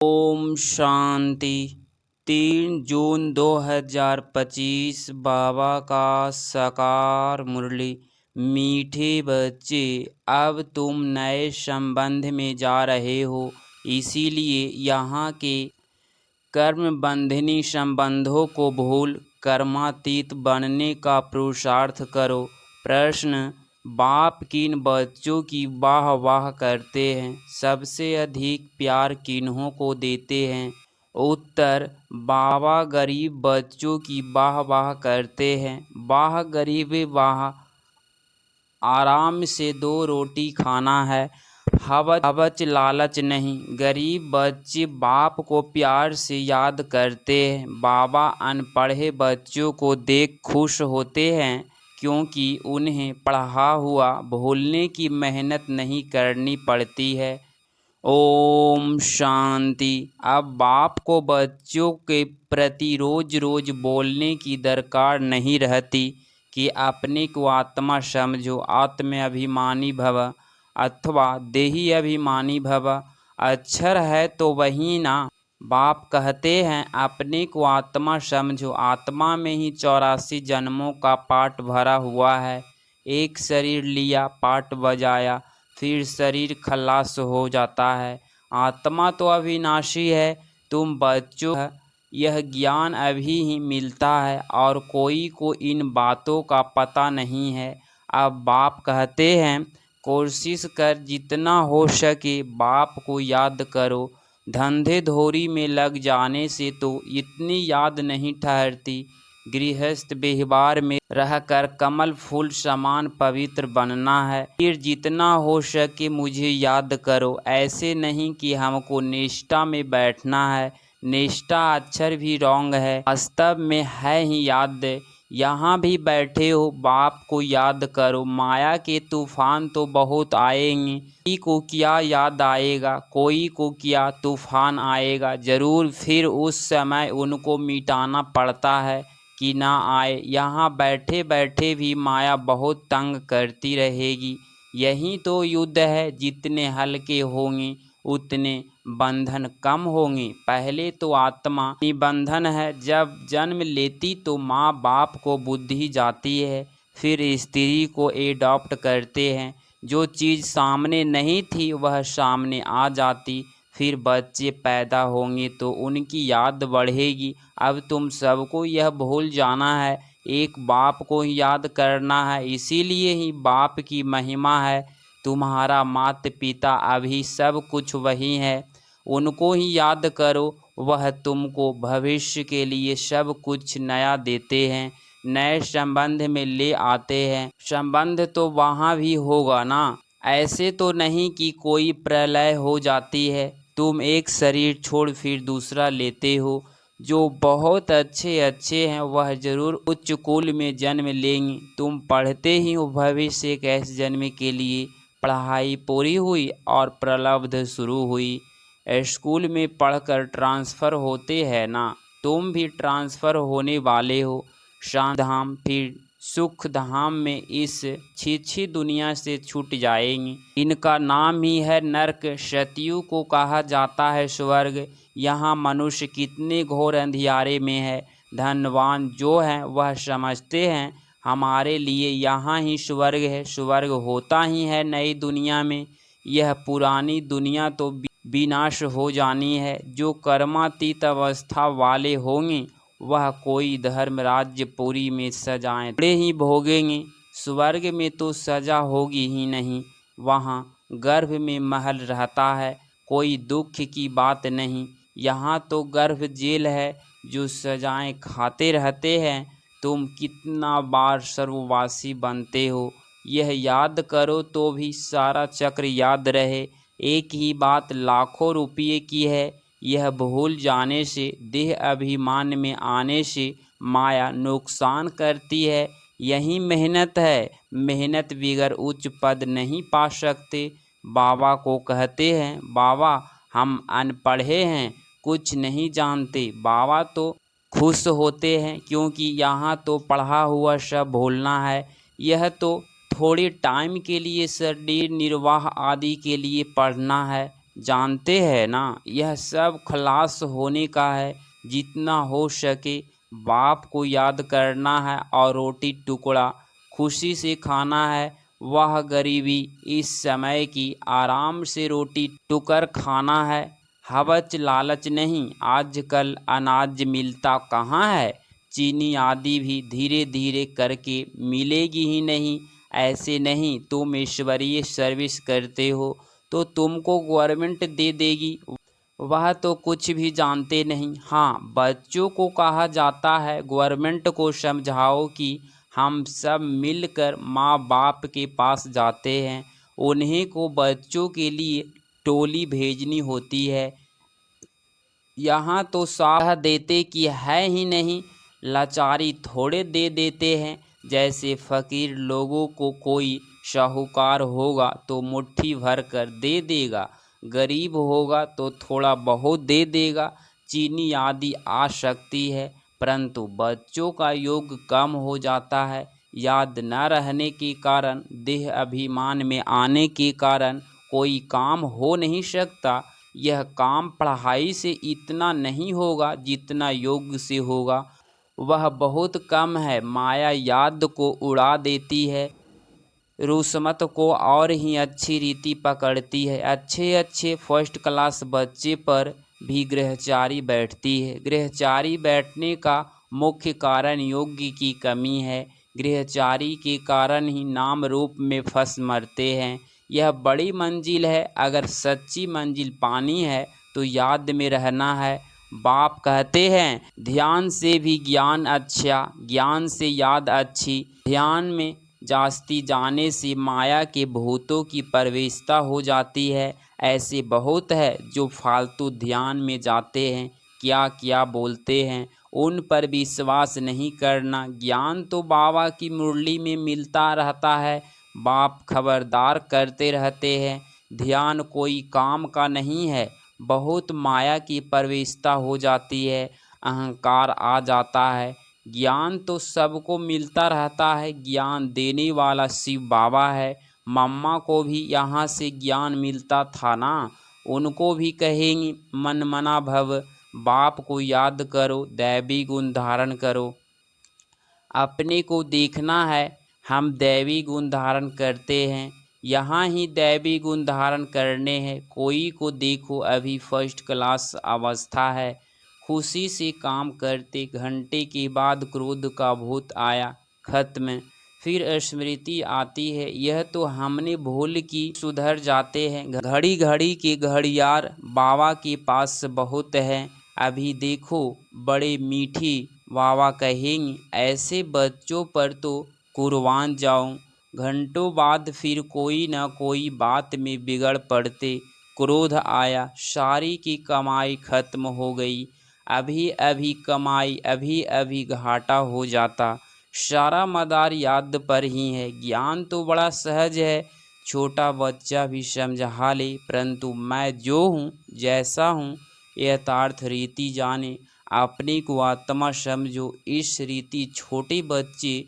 ओम शांति। 3 जून 2025 बाबा का साकार मुरली। मीठे बच्चे, अब तुम नए संबंध में जा रहे हो, इसीलिए यहाँ के कर्म बंधनी संबंधों को भूल कर्मातीत बनने का पुरुषार्थ करो। प्रश्न: बाप किन बच्चों की वाह वाह करते हैं? सबसे अधिक प्यार किन्हों को देते हैं? उत्तर: बाबा गरीब बच्चों की वाह वाह करते हैं। वाह गरीब वाह, आराम से 2 रोटी खाना है, हवच लालच नहीं। गरीब बच्चे बाप को प्यार से याद करते हैं। बाबा अनपढ़े बच्चों को देख खुश होते हैं, क्योंकि उन्हें पढ़ा हुआ भूलने की मेहनत नहीं करनी पड़ती है। ओम शांति। अब बाप को बच्चों के प्रति रोज रोज बोलने की दरकार नहीं रहती कि अपने को आत्मा समझो, आत्माभिमानी भव अथवा देही अभिमानी भव। अक्षर है तो वही ना। बाप कहते हैं अपने को आत्मा समझो, आत्मा में ही 84 जन्मों का पाठ भरा हुआ है। एक शरीर लिया, पाठ बजाया, फिर शरीर खलास हो जाता है। आत्मा तो अविनाशी है। तुम बच्चों, यह ज्ञान अभी ही मिलता है और कोई को इन बातों का पता नहीं है। अब बाप कहते हैं कोशिश कर जितना हो सके बाप को याद करो। धंधे धोरी में लग जाने से तो इतनी याद नहीं ठहरती। गृहस्थ व्यवहार में रहकर कमल फूल समान पवित्र बनना है। फिर जितना हो सके मुझे याद करो। ऐसे नहीं कि हमको निष्ठा में बैठना है। निष्ठा अक्षर भी रॉन्ग है, वास्तव में है ही याद। यहाँ भी बैठे हो, बाप को याद करो। माया के तूफान तो बहुत आएंगे, कोई को क्या याद आएगा, कोई को क्या तूफान आएगा जरूर। फिर उस समय उनको मिटाना पड़ता है कि ना आए। यहाँ बैठे बैठे भी माया बहुत तंग करती रहेगी। यही तो युद्ध है। जितने हल्के होंगे उतने बंधन कम होंगे। पहले तो आत्मा निबंधन है। जब जन्म लेती तो माँ बाप को बुद्धि जाती है, फिर स्त्री को एडॉप्ट करते हैं। जो चीज़ सामने नहीं थी वह सामने आ जाती। फिर बच्चे पैदा होंगे तो उनकी याद बढ़ेगी। अब तुम सबको यह भूल जाना है, एक बाप को ही याद करना है। इसीलिए ही बाप की महिमा है। तुम्हारा माता पिता अभी सब कुछ वही है, उनको ही याद करो। वह तुमको भविष्य के लिए सब कुछ नया देते हैं, नए संबंध में ले आते हैं। संबंध तो वहाँ भी होगा ना। ऐसे तो नहीं कि कोई प्रलय हो जाती है। तुम एक शरीर छोड़ फिर दूसरा लेते हो। जो बहुत अच्छे अच्छे हैं वह जरूर उच्च कुल में जन्म लेंगे। तुम पढ़ते ही हो भविष्य एक ऐसे जन्म के लिए। पढ़ाई पूरी हुई और प्रलब्ध शुरू हुई। स्कूल में पढ़कर ट्रांसफ़र होते हैं ना, तुम भी ट्रांसफ़र होने वाले हो। शांत धाम फिर सुख धाम में इस छी दुनिया से छूट जाएंगे। इनका नाम ही है नरक। सतयुग को कहा जाता है स्वर्ग। यहाँ मनुष्य कितने घोर अंधियारे में है। धनवान जो हैं वह समझते हैं हमारे लिए यहाँ ही स्वर्ग है। स्वर्ग होता ही है नई दुनिया में। यह पुरानी दुनिया तो विनाश हो जानी है। जो कर्मातीत अवस्था वाले होंगे वह कोई धर्म राज्य पुरी में सजाएं थोड़े ही भोगेंगे। स्वर्ग में तो सजा होगी ही नहीं। वहाँ गर्भ में महल रहता है, कोई दुख की बात नहीं। यहाँ तो गर्भ जेल है, जो सजाएं खाते रहते हैं। तुम कितना बार सर्ववासी बनते हो, यह याद करो तो भी सारा चक्र याद रहे। एक ही बात लाखों रुपये की है। यह भूल जाने से, देह अभिमान में आने से माया नुकसान करती है। यही मेहनत है। मेहनत बिगर उच्च पद नहीं पा सकते। बाबा को कहते हैं बाबा हम अनपढ़े हैं, कुछ नहीं जानते। बाबा तो खुश होते हैं, क्योंकि यहाँ तो पढ़ा हुआ सब भूलना है। यह तो थोड़े टाइम के लिए शरीर निर्वाह आदि के लिए पढ़ना है। जानते हैं ना, यह सब खलास होने का है। जितना हो सके बाप को याद करना है और रोटी टुकड़ा खुशी से खाना है। वह गरीबी इस समय की, आराम से रोटी टुकर खाना है। हवच लालच नहीं, आजकल अनाज मिलता कहाँ है। चीनी आदि भी धीरे धीरे करके मिलेगी ही नहीं। ऐसे नहीं, तुम ईश्वरीय सर्विस करते हो तो तुमको गवर्नमेंट दे देगी। वह तो कुछ भी जानते नहीं। हाँ, बच्चों को कहा जाता है गवर्नमेंट को समझाओ कि हम सब मिलकर माँ बाप के पास जाते हैं, उन्हें को बच्चों के लिए टोली भेजनी होती है। यहाँ तो साह देते कि है ही नहीं, लाचारी थोड़े दे देते हैं। जैसे फकीर लोगों को कोई शाहूकार होगा तो मुट्ठी भर कर दे देगा, गरीब होगा तो थोड़ा बहुत दे देगा। चीनी आदि आ सकती है, परंतु बच्चों का योग कम हो जाता है। याद न रहने के कारण, देह अभिमान में आने के कारण कोई काम हो नहीं सकता। यह काम पढ़ाई से इतना नहीं होगा जितना योग से होगा। वह बहुत कम है। माया याद को उड़ा देती है, रुस्मत को और ही अच्छी रीति पकड़ती है। अच्छे अच्छे फर्स्ट क्लास बच्चे पर भी गृहचारी बैठती है। गृहचारी बैठने का मुख्य कारण योग्य की कमी है। गृहचारी के कारण ही नाम रूप में फंस मरते हैं। यह बड़ी मंजिल है। अगर सच्ची मंजिल पानी है तो याद में रहना है। बाप कहते हैं ध्यान से भी ज्ञान अच्छा, ज्ञान से याद अच्छी। ध्यान में जास्ती जाने से माया के भूतों की प्रवेशता हो जाती है। ऐसे बहुत है जो फालतू ध्यान में जाते हैं, क्या क्या बोलते हैं, उन पर विश्वास नहीं करना। ज्ञान तो बाबा की मुरली में मिलता रहता है। बाप खबरदार करते रहते हैं, ध्यान कोई काम का नहीं है। बहुत माया की प्रवेशता हो जाती है, अहंकार आ जाता है। ज्ञान तो सबको मिलता रहता है। ज्ञान देने वाला शिव बाबा है। मम्मा को भी यहाँ से ज्ञान मिलता था ना, उनको भी कहेंगी मन मना भव। बाप को याद करो, दैवी गुण धारण करो। अपने को देखना है, हम दैवी गुण धारण करते हैं। यहाँ ही दैवी गुण धारण करने हैं। कोई को देखो अभी फर्स्ट क्लास अवस्था है, खुशी से काम करते, घंटे के बाद क्रोध का भूत आया, खत्म। फिर स्मृति आती है, यह तो हमने भूल की, सुधर जाते हैं। घड़ी घड़ी के घड़ियाल बाबा के पास बहुत है। अभी देखो बड़े मीठी बाबा कहेंगे ऐसे बच्चों पर तो कुर्बान जाऊं। घंटों बाद फिर कोई न कोई बात में बिगड़ पड़ते, क्रोध आया, सारी की कमाई खत्म हो गई। अभी अभी कमाई, अभी अभी घाटा हो जाता। सारा मदार याद पर ही है। ज्ञान तो बड़ा सहज है, छोटा बच्चा भी समझा ले, परंतु मैं जो हूँ, जैसा हूँ, यथार्थ रीति जाने। अपने को आत्मा समझो। इस रीति छोटे बच्चे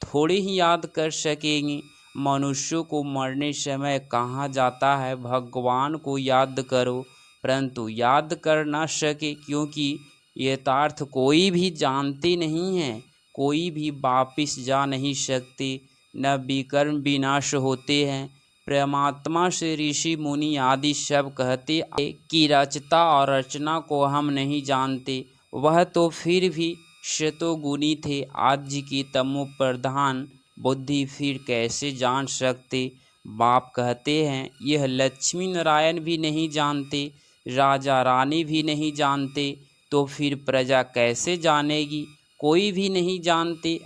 थोड़े ही याद कर सकेंगे। मनुष्यों को मरने समय कहा जाता है भगवान को याद करो, परंतु याद कर ना सके, क्योंकि यथार्थ कोई भी जानते नहीं है। कोई भी वापिस जा नहीं सकते, न विकर्म विनाश होते हैं। परमात्मा से ऋषि मुनि आदि सब कहते कि रचता और रचना को हम नहीं जानते। वह तो फिर भी शतोगुनी थे। आज की तमो प्रधान बुद्धि फिर कैसे जान सकते। बाप कहते हैं यह लक्ष्मी नारायण भी नहीं जानते, राजा रानी भी नहीं जानते, तो फिर प्रजा कैसे जानेगी। कोई भी नहीं जानते।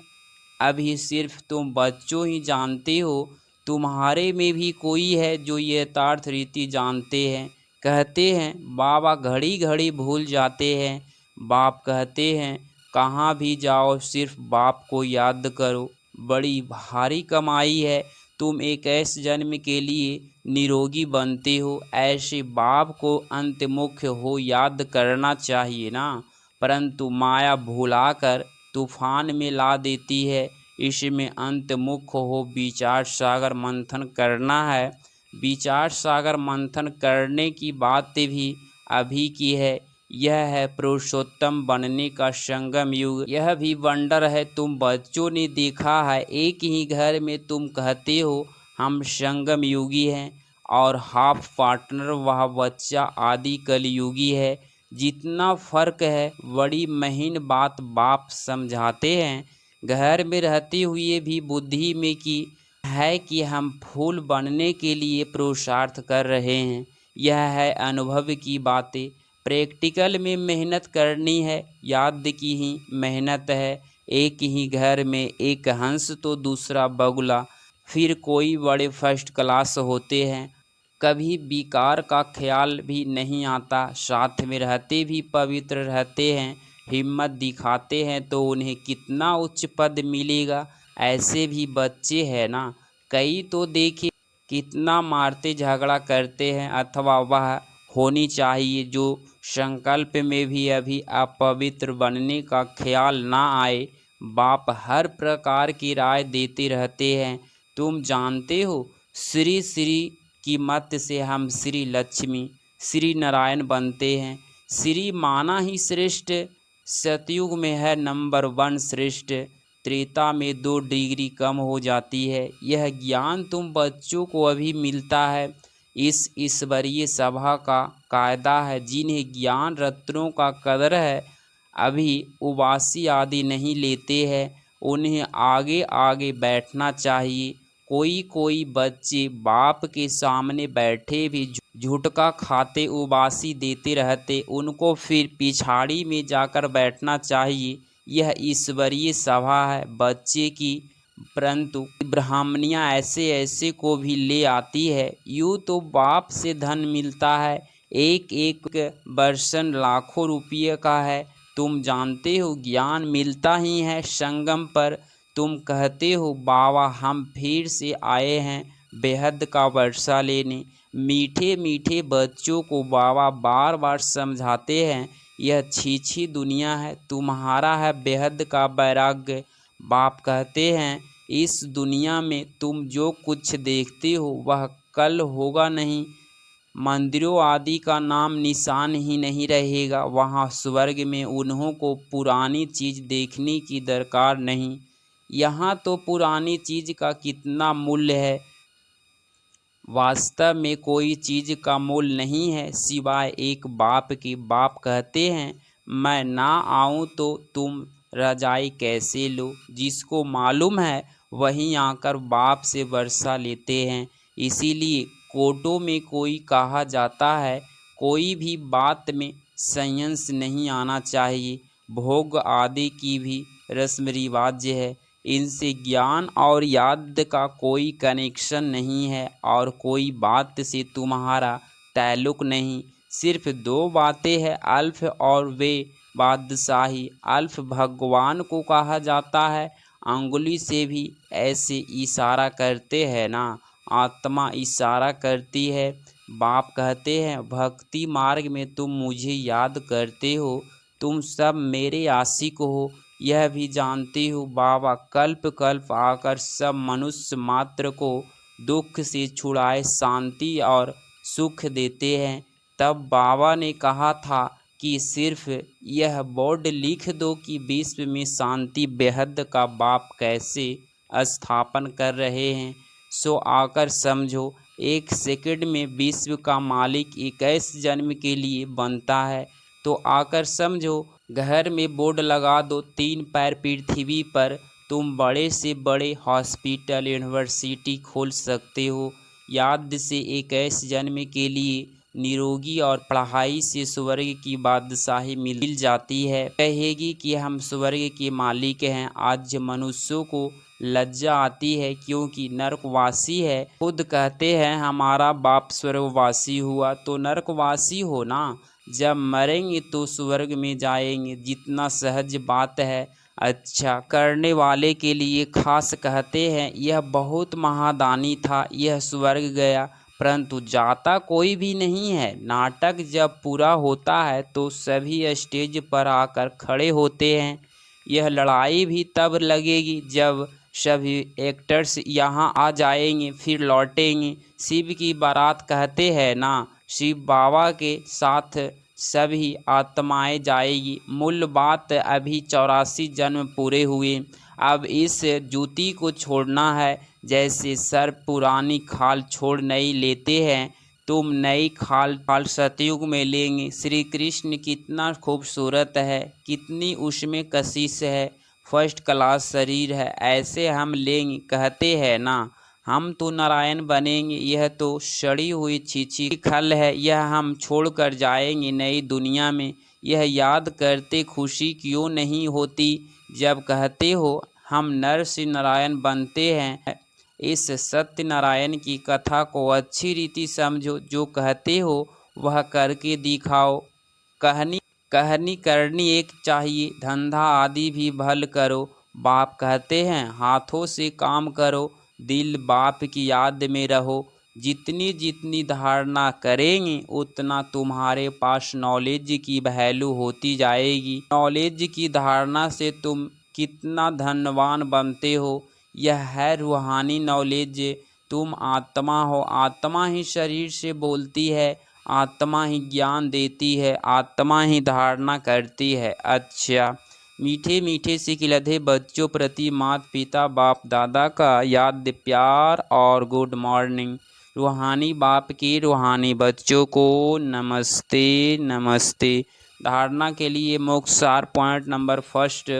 अभी सिर्फ तुम बच्चों ही जानते हो। तुम्हारे में भी कोई है जो यथार्थ रीति जानते हैं। कहते हैं बाबा घड़ी घड़ी भूल जाते हैं। बाप कहते हैं कहाँ भी जाओ सिर्फ बाप को याद करो। बड़ी भारी कमाई है। तुम 21 जन्म के लिए निरोगी बनते हो, ऐसे बाप को अंतमुख हो याद करना चाहिए ना। परंतु माया भुलाकर तूफान में ला देती है। इसमें अंतमुख हो विचार सागर मंथन करना है। विचार सागर मंथन करने की बात भी अभी की है। यह है पुरुषोत्तम बनने का संगम युग। यह भी वंडर है, तुम बच्चों ने देखा है, एक ही घर में तुम कहते हो हम संगम युगी हैं और हाफ पार्टनर वह बच्चा आदि कलयुगी है। जितना फर्क है बड़ी महीन बात बाप समझाते हैं। घर में रहते हुए भी बुद्धि में की है कि हम फूल बनने के लिए पुरुषार्थ कर रहे हैं। यह है अनुभव की बातें। प्रैक्टिकल में मेहनत करनी है, याद की ही मेहनत है। एक ही घर में एक हंस तो दूसरा बगुला, फिर कोई बड़े फर्स्ट क्लास होते हैं। कभी विकार का ख्याल भी नहीं आता, साथ में रहते भी पवित्र रहते हैं। हिम्मत दिखाते हैं तो उन्हें कितना उच्च पद मिलेगा। ऐसे भी बच्चे हैं ना, कई तो देखे कितना मारते झगड़ा करते हैं। अथवा वह होनी चाहिए जो संकल्प में भी अभी अपवित्र बनने का ख्याल ना आए। बाप हर प्रकार की राय देते रहते हैं। तुम जानते हो, श्री श्री की मत से हम श्री लक्ष्मी श्री नारायण बनते हैं। श्री माना ही श्रेष्ठ। सतयुग में है नंबर 1 श्रेष्ठ, त्रेता में 2 डिग्री कम हो जाती है। यह ज्ञान तुम बच्चों को अभी मिलता है। इस ईश्वरीय सभा का कायदा है, जिन्हें ज्ञान रत्नों का कदर है अभी उबासी आदि नहीं लेते हैं, उन्हें आगे आगे बैठना चाहिए। कोई कोई बच्चे बाप के सामने बैठे भी झुटका खाते उबासी देते रहते, उनको फिर पिछाड़ी में जाकर बैठना चाहिए। यह ईश्वरीय सभा है बच्चे की, परंतु ब्राह्मणियाँ ऐसे ऐसे को भी ले आती है। यूँ तो बाप से धन मिलता है, एक एक बर्सन लाखों रुपये का है। तुम जानते हो ज्ञान मिलता ही है संगम पर। तुम कहते हो बाबा हम फिर से आए हैं बेहद का वर्षा लेने। मीठे मीठे बच्चों को बाबा बार बार समझाते हैं, यह छीछी दुनिया है, तुम्हारा है बेहद का वैराग्य। बाप कहते हैं इस दुनिया में तुम जो कुछ देखते हो वह कल होगा नहीं। मंदिरों आदि का नाम निशान ही नहीं रहेगा। वहाँ स्वर्ग में उन्हों को पुरानी चीज़ देखने की दरकार नहीं। यहाँ तो पुरानी चीज़ का कितना मूल्य है। वास्तव में कोई चीज़ का मूल्य नहीं है सिवाय एक बाप के। बाप कहते हैं मैं ना आऊँ तो तुम रजाई कैसे लो। जिसको मालूम है वहीं आकर बाप से वर्षा लेते हैं। इसीलिए कोर्टों में कोई कहा जाता है कोई भी बात में संयंस नहीं आना चाहिए। भोग आदि की भी रस्म रिवाज है, इनसे ज्ञान और याद का कोई कनेक्शन नहीं है और कोई बात से तुम्हारा ताल्लुक नहीं। सिर्फ 2 बातें हैं, अल्फ और वे बादशाही। अल्फ भगवान को कहा जाता है, अंगुली से भी ऐसे इशारा करते हैं ना, आत्मा इशारा करती है। बाप कहते हैं भक्ति मार्ग में तुम मुझे याद करते हो, तुम सब मेरे आशिक हो। यह भी जानती हूँ बाबा कल्प कल्प आकर सब मनुष्य मात्र को दुख से छुड़ाए शांति और सुख देते हैं। तब बाबा ने कहा था कि सिर्फ यह बोर्ड लिख दो कि विश्व में शांति बेहद का बाप कैसे स्थापन कर रहे हैं, सो आकर समझो। 1 सेकंड में विश्व का मालिक 21 जन्म के लिए बनता है, तो आकर समझो। घर में बोर्ड लगा दो 3 पैर पृथ्वी पर, तुम बड़े से बड़े हॉस्पिटल यूनिवर्सिटी खोल सकते हो। याद से 21 जन्म के लिए निरोगी और पढ़ाई से स्वर्ग की बादशाही मिल जाती है। कहेगी कि हम स्वर्ग के मालिक हैं। आज मनुष्यों को लज्जा आती है क्योंकि नरकवासी है। खुद कहते हैं हमारा बाप स्वर्गवासी हुआ, तो नरकवासी हो ना। जब मरेंगे तो स्वर्ग में जाएंगे, जितना सहज बात है। अच्छा करने वाले के लिए खास कहते हैं यह बहुत महादानी था, यह स्वर्ग गया, परंतु जाता कोई भी नहीं है। नाटक जब पूरा होता है तो सभी स्टेज पर आकर खड़े होते हैं। यह लड़ाई भी तब लगेगी जब सभी एक्टर्स यहाँ आ जाएंगे फिर लौटेंगे। शिव की बारात कहते हैं ना, शिव बाबा के साथ सभी आत्माएं जाएगी। मूल बात, अभी 84 जन्म पूरे हुए, अब इस जूती को छोड़ना है। जैसे सर पुरानी खाल छोड़ नहीं लेते हैं, तुम नई खाल सतयुग में लेंगे। श्री कृष्ण कितना खूबसूरत है, कितनी उसमें कशिश है, फर्स्ट क्लास शरीर है, ऐसे हम लेंगे। कहते हैं ना हम तो नारायण बनेंगे, यह तो सड़ी हुई छीछी खल है, यह हम छोड़कर जाएंगे नई दुनिया में। यह याद करते खुशी क्यों नहीं होती जब कहते हो हम नर से नारायण बनते हैं। इस सत्यनारायण की कथा को अच्छी रीति समझो, जो कहते हो वह करके दिखाओ। कहनी करनी एक चाहिए, धंधा आदि भी भल करो। बाप कहते हैं हाथों से काम करो, दिल बाप की याद में रहो। जितनी जितनी धारणा करेंगे उतना तुम्हारे पास नॉलेज की वैल्यू होती जाएगी। नॉलेज की धारणा से तुम कितना धनवान बनते हो। यह है रूहानी नॉलेज। तुम आत्मा हो, आत्मा ही शरीर से बोलती है, आत्मा ही ज्ञान देती है, आत्मा ही धारणा करती है। अच्छा, मीठे मीठे से खिलते बच्चों प्रति माता पिता बाप दादा का याद प्यार और गुड मॉर्निंग। रूहानी बाप के रूहानी बच्चों को नमस्ते नमस्ते। धारणा के लिए मुख्य सार पॉइंट नंबर फर्स्ट,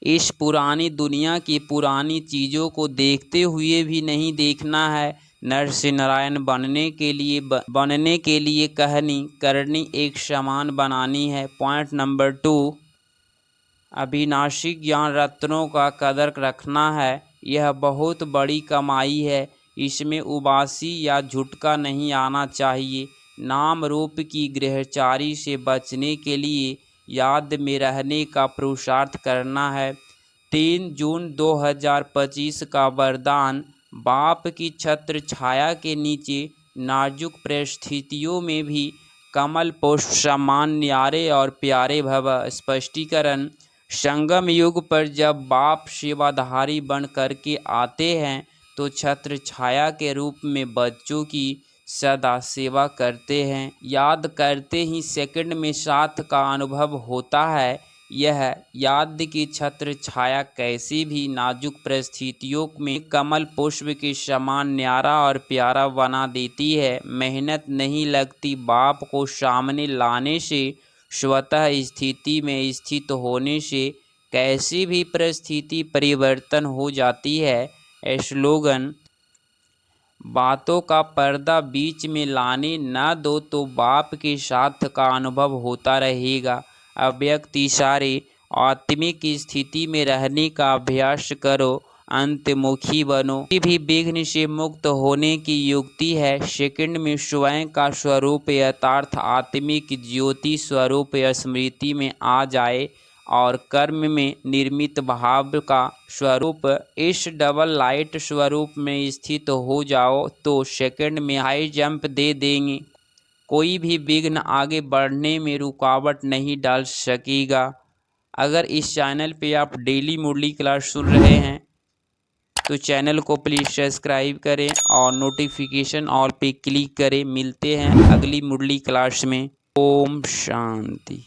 इस पुरानी दुनिया की पुरानी चीज़ों को देखते हुए भी नहीं देखना है। नर से नारायण बनने के लिए कहनी करनी एक समान बनानी है। पॉइंट नंबर 2, अविनाशी ज्ञान रत्नों का कदर रखना है। यह बहुत बड़ी कमाई है, इसमें उबासी या झुटका नहीं आना चाहिए। नाम रूप की गृहचारी से बचने के लिए याद में रहने का पुरुषार्थ करना है। 3 जून 2025 का वरदान, बाप की छत्र छाया के नीचे नाजुक परिस्थितियों में भी कमल पुष्प समान न्यारे और प्यारे भव। स्पष्टीकरण, संगम युग पर जब बाप सेवाधारी बन करके आते हैं तो छत्र छाया के रूप में बच्चों की सदा सेवा करते हैं। याद करते ही सेकंड में साथ का अनुभव होता है। यह याद की छत्र छाया कैसी भी नाजुक परिस्थितियों में कमल पुष्प के समान न्यारा और प्यारा बना देती है। मेहनत नहीं लगती, बाप को सामने लाने से, स्वतः स्थिति में स्थित होने से कैसी भी परिस्थिति परिवर्तन हो जाती है। स्लोगन, बातों का पर्दा बीच में लाने न दो तो बाप के साथ का अनुभव होता रहेगा। अव्यक्त इशारे, आत्मिक स्थिति में रहने का अभ्यास करो, अंतमुखी बनो। किसी भी विघ्न से मुक्त होने की युक्ति है सेकंड में स्वयं का स्वरूप यथार्थ आत्मिक ज्योति स्वरूप स्मृति में आ जाए और कर्म में निर्मित भाव का स्वरूप इस डबल लाइट स्वरूप में स्थित हो जाओ तो सेकंड में हाई जंप दे देंगे। कोई भी विघ्न आगे बढ़ने में रुकावट नहीं डाल सकेगा। अगर इस चैनल पे आप डेली मुरली क्लास सुन रहे हैं तो चैनल को प्लीज़ सब्सक्राइब करें और नोटिफिकेशन ऑल पे क्लिक करें। मिलते हैं अगली मुरली क्लास में। ओम शांति।